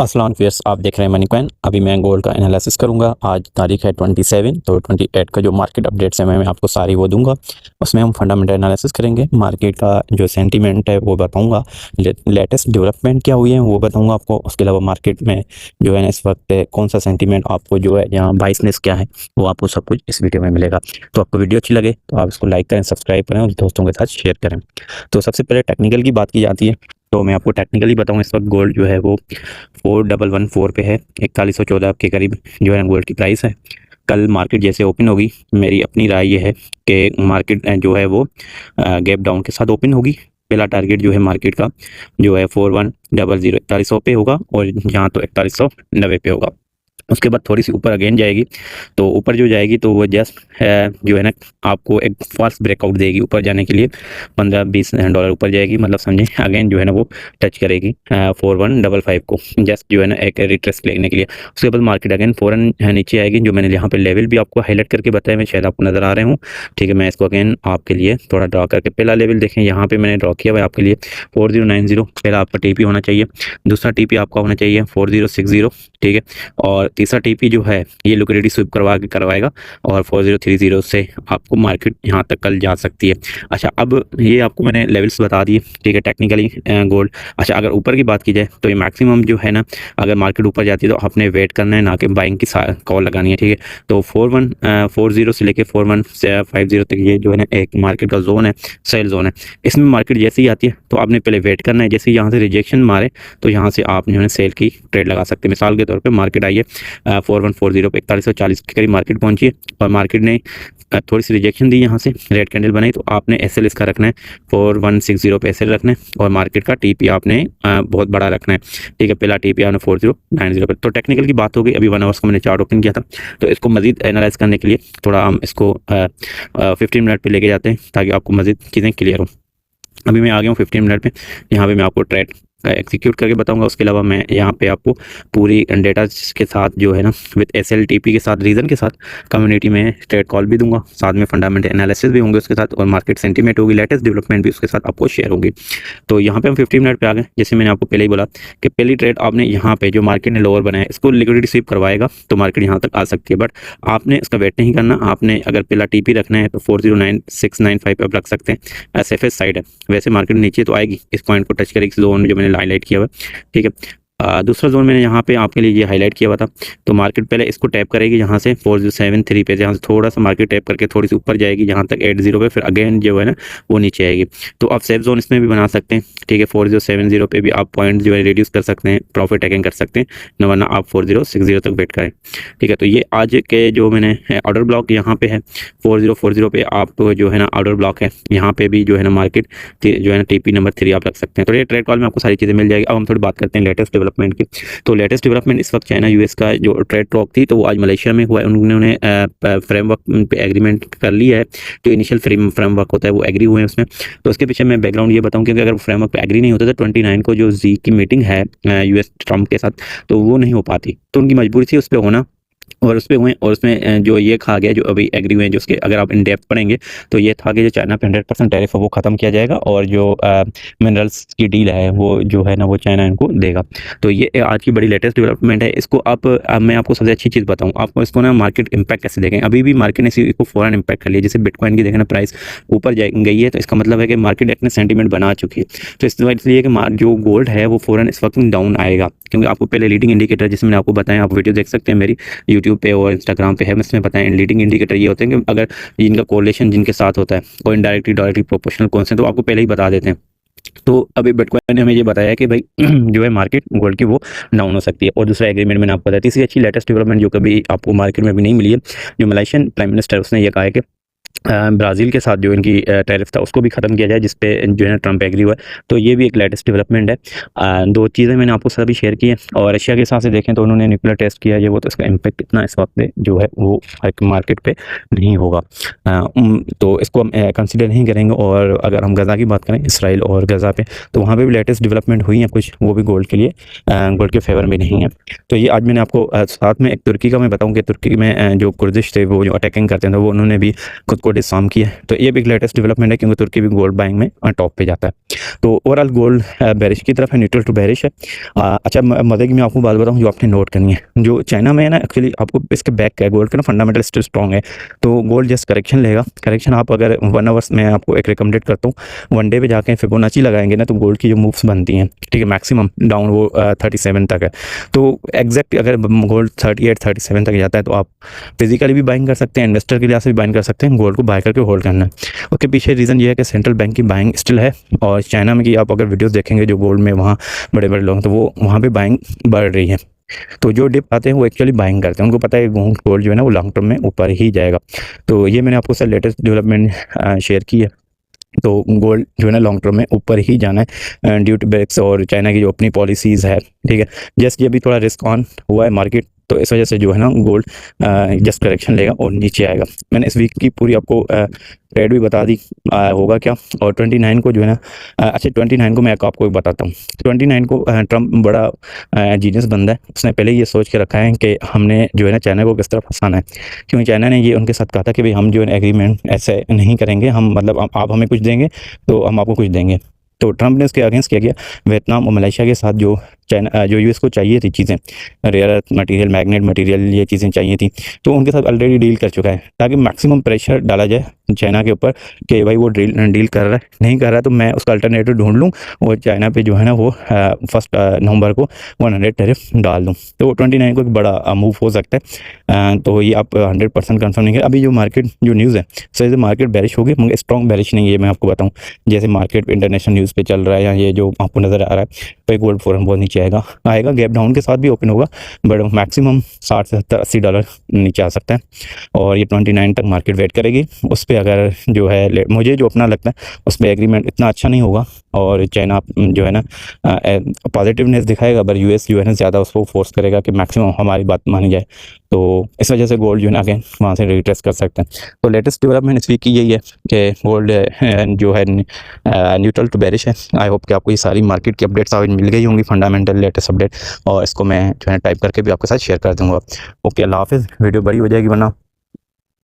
अस्सलाम वालेकुम, आप देख रहे हैं मनी कॉइन। अभी मैं गोल्ड का एनालिसिस करूंगा। आज तारीख है 27, तो 28 का जो मार्केट अपडेट्स है मैं आपको सारी वो दूंगा। उसमें हम फंडामेंटल एनालिसिस करेंगे, मार्केट का जो सेंटीमेंट है वो बताऊंगा, लेटेस्ट डेवलपमेंट क्या हुई है वो बताऊंगा आपको। उसके अलावा मार्केट में जो है ना इस वक्त कौन सा सेंटीमेंट आपको जो है यहाँ बाइसनेस क्या है वो आपको सब कुछ इस वीडियो में मिलेगा। तो आपको वीडियो अच्छी लगे तो आप इसको लाइक करें, सब्सक्राइब करें और दोस्तों के साथ शेयर करें। तो सबसे पहले टेक्निकल की बात की जाती है, तो मैं आपको टेक्निकली बताऊँ। इस वक्त गोल्ड जो है वो 4114 पे है, 4114 के करीब जो है गोल्ड की प्राइस है। कल मार्केट जैसे ओपन होगी, मेरी अपनी राय ये है कि मार्केट जो है वो गैप डाउन के साथ ओपन होगी। पहला टारगेट जो है मार्केट का जो है 4100 4100 पे होगा और यहाँ तो 4190 पे होगा। उसके बाद थोड़ी सी ऊपर अगेन जाएगी, तो ऊपर जो जाएगी तो वो जस्ट जो है ना आपको एक फॉल्स ब्रेकआउट देगी ऊपर जाने के लिए। $15-20 ऊपर जाएगी, मतलब समझे अगेन जो है ना वो टच करेगी 4155 को, जस्ट जो है ना एक रिट्रेस लेने के लिए। उसके बाद मार्केट अगेन फ़ौरन नीचे आएगी। जो मैंने यहाँ पे लेवल भी आपको हाईलाइट करके बताया, मैं शायद आपको नज़र आ रहे हूँ, ठीक है। मैं इसको अगेन आपके लिए थोड़ा ड्रॉ करके, पहला लेवल देखें यहाँ पे मैंने ड्रॉ किया हुआ है आपके लिए 4090। पहला आपका टीपी होना चाहिए, दूसरा टीपी आपका होना चाहिए 4060, ठीक है। और तीसरा टीपी जो है ये लिक्विडिटी स्वीप करवाएगा और 4030 से आपको मार्केट यहाँ तक कल जा सकती है। अच्छा, अब ये आपको मैंने लेवल्स बता दिए, ठीक है, टेक्निकली गोल्ड। अच्छा, अगर ऊपर की बात की जाए तो ये मैक्सिमम जो है ना, अगर मार्केट ऊपर जाती है तो आपने वेट करना है, ना कि बाइंग की कॉल लगानी है, ठीक है। तो 4140 से लेके 4150 तक ये जो है ना एक मार्केट का जोन है, सेल जोन है। इसमें मार्केट जैसे ही आती है तो आपने पहले वेट करना है, जैसे यहाँ से रिजेक्शन मारे तो यहाँ से आप जो है सेल की ट्रेड लगा सकते हैं। मिसाल के तौर पर मार्केट आई है 4140 पे 4140 के करीब मार्केट पहुंची है और मार्केट ने थोड़ी सी रिजेक्शन दी, यहाँ से रेड कैंडल बनाई, तो आपने एसएल इसका रखना है 4160 पे एसएल रखना है और मार्केट का टीपी आपने बहुत बड़ा रखना है, ठीक है। पहला टीपी आपने 4090 पे। तो टेक्निकल की बात हो गई। अभी 1 आवर्स का मैंने चार्ट ओपन किया था, तो इसको मजीद एनालाइज करने के लिए थोड़ा हम इसको 15 मिनट पर लेके जाते हैं ताकि आपको मजीद चीज़ें क्लियर हो। अभी मैं आ गया हूँ 15 मिनट पे, यहाँ पे मैं आपको ट्रेड का एग्जीक्यूट करके बताऊंगा। उसके अलावा मैं यहाँ पे आपको पूरी डेटा के साथ जो है ना विद एसएलटीपी के साथ, रीज़न के साथ, कम्युनिटी में ट्रेड कॉल भी दूंगा, साथ में फंडामेंटल एनालिसिस भी होंगे उसके साथ, और मार्केट सेंटीमेंट होगी, लेटेस्ट डेवलपमेंट भी उसके साथ आपको शेयर होगी। तो यहाँ पे हम 15 मिनट पे आ गए। जैसे मैंने आपको पहले ही बोला कि पहली ट्रेड आपने यहाँ पे जो मार्केट ने लोअर बनाया इसको लिक्विडिटी स्वीप करवाएगा तो मार्केट यहाँ तक आ सकती है, बट आपने इसका वेट नहीं करना। आपने अगर पहला टीपी रखना है तो 409695 पे आप रख सकते हैं, एसएफएस साइड है। वैसे मार्केट नीचे तो आएगी, इस पॉइंट को टच करेगी, जोन जो मैंने हाईलाइट किया हुआ, ठीक है। दूसरा जोन मैंने यहाँ पे आपके लिए ये हाईलाइट किया हुआ था। तो मार्केट पहले इसको टैप करेगी यहाँ से 4073 पे, जहाँ से थोड़ा सा मार्केट टैप करके थोड़ी सी ऊपर जाएगी यहाँ तक 80 पे, फिर अगेन जो है ना वो नीचे आएगी। तो आप सेफ जोन इसमें भी बना सकते हैं, ठीक है। 4070 पे भी आप पॉइंट जो है रिड्यूस कर सकते हैं, प्रॉफिट टेकिंग कर सकते हैं, वरना आप 4060 तक वेट करें, ठीक है। तो ये आज के जो मैंने ऑर्डर ब्लॉक यहाँ पे है 4040 पे, आप जो है ना ऑर्डर ब्लॉक है, यहाँ पे भी जो है ना मार्केट जो है ना टीपी नंबर 3 आप रख सकते हैं। तो ये ट्रेड कॉल में आपको सारी चीज़ें मिल जाएगी। अब हम थोड़ी बात करते हैं लेटेस्ट डेवलपमेंट की। तो लेटेस्ट डेवलपमेंट इस वक्त चाइना यूएस का जो ट्रेड टॉक थी तो वो आज मलेशिया में हुआ है। उन्होंने फ्रेमवर्क पे एग्रीमेंट कर लिया है, जो इनिशियल फ्रेमवर्क होता है वो एग्री हुए हैं उसमें। तो उसके पीछे मैं बैकग्राउंड ये बताऊं कि अगर फ्रेमवर्क पे एग्री नहीं होता तो 29 को जो जी की मीटिंग है यूएस ट्रम्प के साथ, तो वो नहीं हो पाती, तो उनकी मजबूरी थी उस पर होना, और उस पर हुए। और उसमें जो ये कहा गया, जो अभी एग्री हुए हैं, जो उसके अगर आप इन डेप्थ पढ़ेंगे तो ये था कि जो चाइना पे 100% टैरिफ है वो ख़त्म किया जाएगा और जो मिनरल्स की डील है वो जो है ना वो चाइना इनको देगा। तो ये आज की बड़ी लेटेस्ट डेवलपमेंट है। इसको अब मैं आपको सबसे अच्छी चीज़ बताऊँ, आपको इसको ना मार्केट इंपैक्ट कैसे देखें। अभी भी मार्केट ने इसको फ़ौरन इंपैक्ट कर लिया। जैसे बिटकॉइन की देखें ना प्राइस ऊपर गई है, तो इसका मतलब है कि मार्केट अपने सेंटीमेंट बना चुकी है। तो इसलिए कि जो गोल्ड है वो फ़ौरन इस वक्त डाउन आएगा, क्योंकि आपको पहले लीडिंग इंडिकेटर, जिसमें मैंने आपको बताया, आप वीडियो देख सकते हैं मेरी यूट्यूब पे और इंस्टाग्राम पे है, इसमें बताएं लीडिंग इंडिकेटर ये होते हैं कि अगर इनका कोरिलेशन जिनके साथ होता है, कोई डायरेक्टली प्रोपोर्शनल कौन से, तो आपको पहले ही बता देते हैं। तो अभी बिटकॉइन ने हमें ये बताया कि भाई जो है मार्केट गोल्ड की वो डाउन हो सकती है। और दूसरा एग्रीमेंट मैंने आपको बताया, तीसरी अच्छी लेटेस्ट डेवलपमेंट जो कभी आपको मार्केट में भी नहीं मिली है, जो मलेशियन प्राइम मिनिस्टर उसने ये कहा है कि ब्राज़ील के साथ जो इनकी टैरिफ था उसको भी ख़त्म किया जाए, जिस पे जो है ना ट्रम्प एग्री हुआ है। तो ये भी एक लेटेस्ट डेवलपमेंट है। दो चीज़ें मैंने आपको सभी शेयर की है। और रशिया के हिसाब से देखें तो उन्होंने न्यूक्लियर टेस्ट किया है, वो तो इसका इम्पैक्ट इतना इस वक्त जो है वो मार्केट पे नहीं होगा, तो इसको हम कंसिडर नहीं करेंगे। और अगर हम गज़ा की बात करें, इसराइल और गज़ा पे, तो वहाँ पर भी लेटेस्ट डेवलपमेंट हुई है कुछ, वो भी गोल्ड के लिए, गोल्ड के फेवर में नहीं है। तो ये आज मैंने आपको साथ में एक तुर्की का मैं बताऊँ कि तुर्की में जो कुर्दिश थे वो जो अटैकिंग करते थे वो उन्होंने भी खुद खुद को डिसआर्म किया है। तो ये भी एक लेटेस्ट डेवलपमेंट है क्योंकि तुर्की भी गोल्ड बाइंग में टॉप पे जाता है। तो ओवरऑल गोल्ड बेरिश की तरफ है, न्यूट्रल टू बेरिश है। अच्छा मजे की मैं आपको बात बताऊँ जो आपने नोट करनी है, जो चाइना में है ना एक्चुअली आपको इसके बैक का गोल्ड का ना फंडामेंटल स्टिल स्ट्रॉन्ग है। तो गोल्ड जस्ट करेक्शन लेगा, करेक्शन आप अगर 1 आवर्स में आपको एक रिकमेंडेड करता हूँ 1 डे पे जाके फिबोनाची लगाएंगे ना तो गोल्ड की जो मूव्स बनती हैं, ठीक है, मैक्सिमम डाउन वो 37 तक है। तो एग्जैक्ट अगर गोल्ड 38-37 तक जाता है तो आप फिजिकली भी बाइंग कर सकते हैं, इन्वेस्टर के लिहाज से भी बाइंग कर सकते हैं, गोल्ड को बाय करके होल्ड करना है। उसके पीछे रीज़न ये है कि सेंट्रल बैंक की बाइंग स्टिल है, और चाइना में कि आप अगर वीडियोस देखेंगे जो गोल्ड में वहाँ बड़े बड़े लोग तो वो वहाँ पे बाइंग बढ़ रही है। तो जो डिप आते हैं वो एक्चुअली बाइंग करते हैं, उनको पता है गोल्ड जो है ना वो लॉन्ग टर्म में ऊपर ही जाएगा। तो ये मैंने आपको सर लेटेस्ट डेवलपमेंट शेयर की है। तो गोल्ड जो है ना लॉन्ग टर्म में ऊपर ही जाना है ड्यू टू ब्रेक्स और चाइना की जो अपनी पॉलिसीज़ है, ठीक है। जस्ट ये भी थोड़ा रिस्क ऑन हुआ है मार्केट, तो इस वजह से जो है ना गोल्ड जस्ट करेक्शन लेगा और नीचे आएगा। मैंने इस वीक की पूरी आपको ट्रेड भी बता दी होगा क्या। और 29 को जो है ना अच्छा 29 को मैं आपको एक बताता हूँ। 29 को ट्रम्प बड़ा जीनियस बंदा है, उसने पहले ये सोच के रखा है कि हमने जो है ना चाइना को किस तरह फंसाना है, क्योंकि चाइना ने ये उनके साथ कहा था कि भाई हम जो है एग्रीमेंट ऐसे नहीं करेंगे, हम मतलब आप हमें कुछ देंगे तो हम आपको कुछ देंगे। तो ट्रम्प ने उसके अगेंस्ट क्या किया, वियतनाम और मलेशिया के साथ जो चाइना जो यूएस को चाहिए थी चीज़ें, rare earth material, magnet material, ये चीज़ें चाहिए थी, तो उनके साथ ऑलरेडी डील कर चुका है ताकि मैक्सिमम प्रेशर डाला जाए चाइना के ऊपर कि भाई वो डील कर रहा है, नहीं कर रहा है तो मैं उसका अल्टरनेटिव ढूंढ लूँ और चाइना पे जो है ना वो 1 नवंबर को 100 टैरिफ डाल दूँ। तो 29 को एक बड़ा मूव हो सकता है। तो ये आप 100% कंफर्म नहीं है। अभी जो मार्केट जो न्यूज़ है सर, मार्केट बेरिश होगी मगर स्ट्रॉन्ग बेरिश नहीं है, मैं आपको बताऊँ। जैसे मार्केट इंटरनेशनल न्यूज़ पे चल रहा है या ये जो आपको नज़र आ रहा है तो गोल्ड फॉरन बहुत नीचे आएगा, गैप डाउन के साथ भी ओपन होगा बट मैक्सिमम 60 से 80 डॉलर नीचे आ सकता है। और ये 29 तक मार्केट वेट करेगी। उस पर अगर जो है मुझे जो अपना लगता है उस पर एग्रीमेंट इतना अच्छा नहीं होगा और चाइना जो है ना पॉजिटिवनेस दिखाएगा, पर यूएस जो है ना ज़्यादा उसको फोर्स करेगा कि मैक्सिमम हमारी बात मानी जाए। तो इस वजह से गोल्ड जो है ना अगेन वहाँ से रिट्रेस कर सकते हैं। तो लेटेस्ट डेवलपमेंट इस वीक की यही है कि गोल्ड जो है न्यूट्रल टू बेरिश है। आई होप कि आपको ये सारी मार्केट की अपडेट्स आज मिल गई होंगी, फंडामेंटल लेटेस्ट अपडेट, और इसको मैं जो है टाइप करके भी आपके साथ शेयर कर दूँगा। ओके, अल्लाह हाफिज़। वीडियो बड़ी हो जाएगी वरना